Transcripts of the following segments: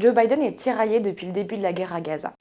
Joe Biden est tiraillé depuis le début de la guerre à Gaza.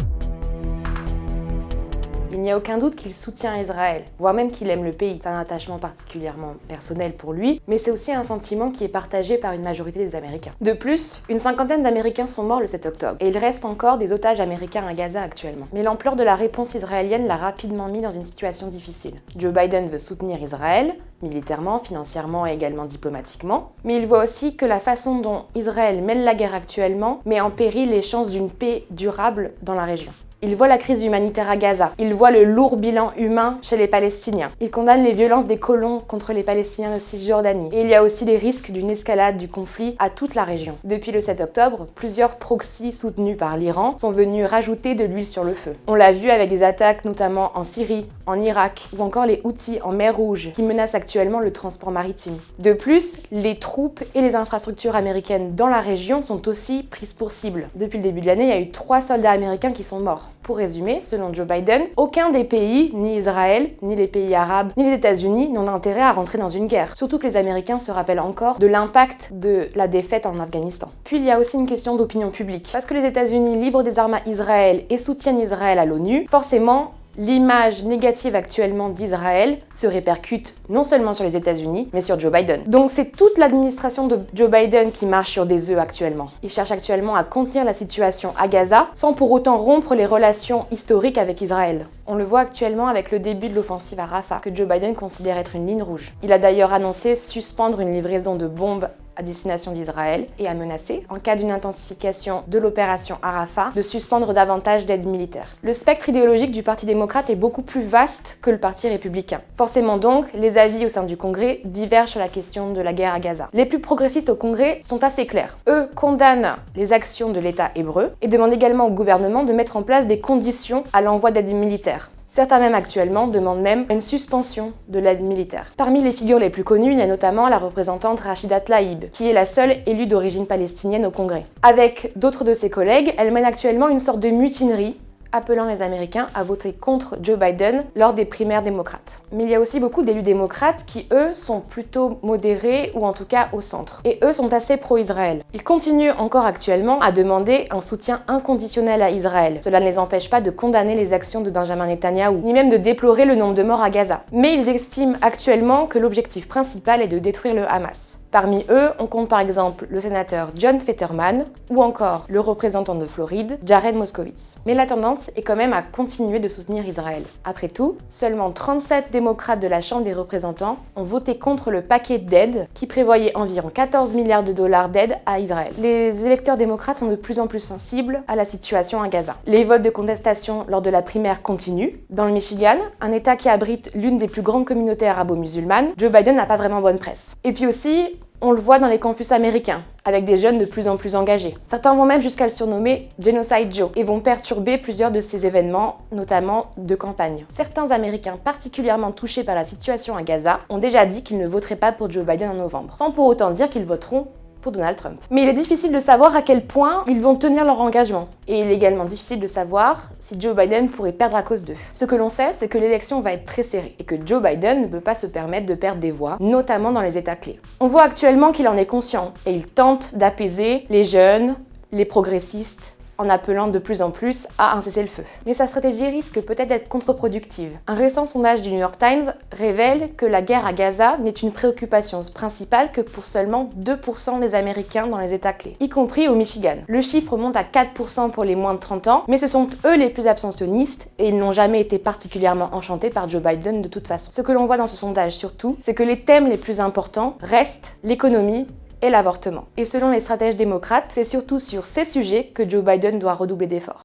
Il n'y a aucun doute qu'il soutient Israël, voire même qu'il aime le pays. C'est un attachement particulièrement personnel pour lui, mais c'est aussi un sentiment qui est partagé par une majorité des Américains. De plus, une cinquantaine d'Américains sont morts le 7 octobre, et il reste encore des otages américains à Gaza actuellement. Mais l'ampleur de la réponse israélienne l'a rapidement mis dans une situation difficile. Joe Biden veut soutenir Israël, militairement, financièrement et également diplomatiquement, mais il voit aussi que la façon dont Israël mène la guerre actuellement met en péril les chances d'une paix durable dans la région. Il voit la crise humanitaire à Gaza, il voit le lourd bilan humain chez les Palestiniens, il condamne les violences des colons contre les Palestiniens de Cisjordanie, et il y a aussi des risques d'une escalade du conflit à toute la région. Depuis le 7 octobre, plusieurs proxys soutenus par l'Iran sont venus rajouter de l'huile sur le feu. On l'a vu avec des attaques notamment en Syrie, en Irak, ou encore les Houthis en mer Rouge, qui menacent actuellement le transport maritime. De plus, les troupes et les infrastructures américaines dans la région sont aussi prises pour cible. Depuis le début de l'année, il y a eu 3 soldats américains qui sont morts. Pour résumer, selon Joe Biden, aucun des pays, ni Israël, ni les pays arabes, ni les États-Unis, n'ont intérêt à rentrer dans une guerre. Surtout que les Américains se rappellent encore de l'impact de la défaite en Afghanistan. Puis il y a aussi une question d'opinion publique. Parce que les États-Unis livrent des armes à Israël et soutiennent Israël à l'ONU, forcément, l'image négative actuellement d'Israël se répercute non seulement sur les États-Unis, mais sur Joe Biden. Donc c'est toute l'administration de Joe Biden qui marche sur des œufs actuellement. Il cherche actuellement à contenir la situation à Gaza, sans pour autant rompre les relations historiques avec Israël. On le voit actuellement avec le début de l'offensive à Rafah, que Joe Biden considère être une ligne rouge. Il a d'ailleurs annoncé suspendre une livraison de bombes à destination d'Israël et a menacé, en cas d'une intensification de l'opération à Rafah, de suspendre davantage d'aide militaire. Le spectre idéologique du Parti démocrate est beaucoup plus vaste que le Parti républicain. Forcément donc, les avis au sein du Congrès divergent sur la question de la guerre à Gaza. Les plus progressistes au Congrès sont assez clairs. Eux condamnent les actions de l'État hébreu et demandent également au gouvernement de mettre en place des conditions à l'envoi d'aide militaire. Certains même actuellement demandent même une suspension de l'aide militaire. Parmi les figures les plus connues, il y a notamment la représentante Rachida Tlaib, qui est la seule élue d'origine palestinienne au Congrès. Avec d'autres de ses collègues, elle mène actuellement une sorte de mutinerie appelant les Américains à voter contre Joe Biden lors des primaires démocrates. Mais il y a aussi beaucoup d'élus démocrates qui, eux, sont plutôt modérés ou en tout cas au centre. Et eux sont assez pro-Israël. Ils continuent encore actuellement à demander un soutien inconditionnel à Israël. Cela ne les empêche pas de condamner les actions de Benjamin Netanyahou, ni même de déplorer le nombre de morts à Gaza. Mais ils estiment actuellement que l'objectif principal est de détruire le Hamas. Parmi eux, on compte par exemple le sénateur John Fetterman ou encore le représentant de Floride, Jared Moskowitz. Mais la tendance est quand même à continuer de soutenir Israël. Après tout, seulement 37 démocrates de la Chambre des représentants ont voté contre le paquet d'aide qui prévoyait environ 14 milliards de dollars d'aide à Israël. Les électeurs démocrates sont de plus en plus sensibles à la situation à Gaza. Les votes de contestation lors de la primaire continuent. Dans le Michigan, un État qui abrite l'une des plus grandes communautés arabo-musulmanes, Joe Biden n'a pas vraiment bonne presse. Et puis aussi, on le voit dans les campus américains, avec des jeunes de plus en plus engagés. Certains vont même jusqu'à le surnommer Genocide Joe et vont perturber plusieurs de ces événements, notamment de campagne. Certains Américains particulièrement touchés par la situation à Gaza ont déjà dit qu'ils ne voteraient pas pour Joe Biden en novembre, sans pour autant dire qu'ils voteront pour Donald Trump. Mais il est difficile de savoir à quel point ils vont tenir leur engagement. Et il est également difficile de savoir si Joe Biden pourrait perdre à cause d'eux. Ce que l'on sait, c'est que l'élection va être très serrée et que Joe Biden ne peut pas se permettre de perdre des voix, notamment dans les États clés. On voit actuellement qu'il en est conscient et il tente d'apaiser les jeunes, les progressistes, en appelant de plus en plus à un cessez-le-feu. Mais sa stratégie risque peut-être d'être contre-productive. Un récent sondage du New York Times révèle que la guerre à Gaza n'est une préoccupation principale que pour seulement 2% des Américains dans les États clés, y compris au Michigan. Le chiffre monte à 4% pour les moins de 30 ans, mais ce sont eux les plus abstentionnistes et ils n'ont jamais été particulièrement enchantés par Joe Biden de toute façon. Ce que l'on voit dans ce sondage surtout, c'est que les thèmes les plus importants restent l'économie et l'avortement. Et selon les stratèges démocrates, c'est surtout sur ces sujets que Joe Biden doit redoubler d'efforts.